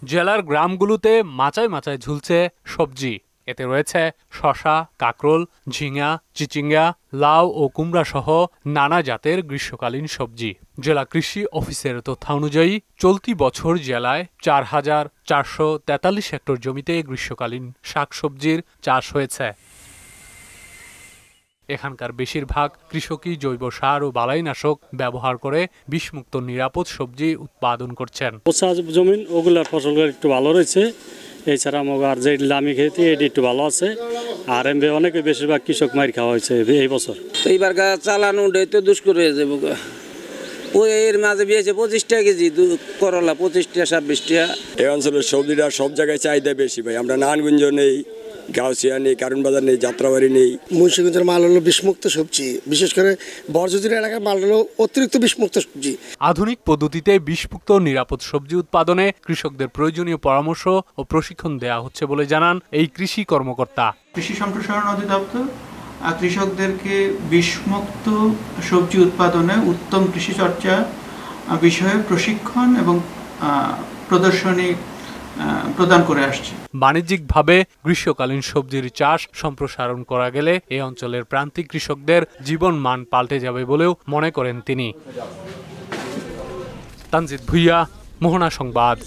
জেলার গ্রামগুলোতে মাচায় মাচায় ঝুলছে সবজি। এতে রয়েছে শসা, কাকরোল, ঝিঙা, চিচিঙ্গা, লাউ ও কুমড়া সহ নানা জাতের গ্রীষ্মকালীন সবজি। জেলা কৃষি অফিসের তথ্য অনুযায়ী চলতি বছর জেলায় ৪,৪৪৩ হেক্টর জমিতে গ্রীষ্মকালীন শাকসবজির চাষ হয়েছে। এখানকার বেশিরভাগ কৃষকই জৈব সার ও বালাইনাশক ব্যবহার করে বিষমুক্ত নিরাপদ সবজি উৎপাদন করছেন। জমিন ওগুলা ফসলগুলো একটু ভালো রয়েছে। এছাড়া আর যে লামি খেতে এটি একটু ভালো আছে। আর অনেকে বেশিরভাগ কৃষক মার খাওয়া হয়েছে এই বছর। এইবার চালানো তো দুষ্কর হয়ে যাবো। ওই এর মাঝে বিয়েছে 25 টাকা কেজি করলা, 25 টাকা 26 টাকা। এই অঞ্চলের সবজিটা সব জায়গায় চাহিদা বেশি ভাই। আমরা নারায়ণগঞ্জ নেই, গাউসিয়া নেই, কারণ বাজার নেই, যাত্রাবাড়ি নেই। মুন্সিগঞ্জের মাল হলো বিষমুক্ত সবজি, বিশেষ করে বর্জজির এলাকার মাল হলো অতিরিক্ত বিষমুক্ত সবজি। আধুনিক পদ্ধতিতে বিষমুক্ত নিরাপদ সবজি উৎপাদনে কৃষকদের প্রয়োজনীয় পরামর্শ ও প্রশিক্ষণ দেওয়া হচ্ছে বলে জানান এই কৃষি কর্মকর্তা। কৃষি সম্প্রসারণ অধিদপ্তর কৃষকদেরকে বিষমুক্ত সবজি উৎপাদনে উত্তম কৃষি চর্চা বিষয়ে প্রশিক্ষণ এবং প্রদর্শনী প্রদান করে আসছে। বাণিজ্যিকভাবে গ্রীষ্মকালীন সবজির চাষ সম্প্রসারণ করা গেলে এই অঞ্চলের প্রান্তিক কৃষকদের জীবন মান পাল্টে যাবে বলেও মনে করেন তিনি। তানজিদ ভুইয়া, মোহনা সংবাদ।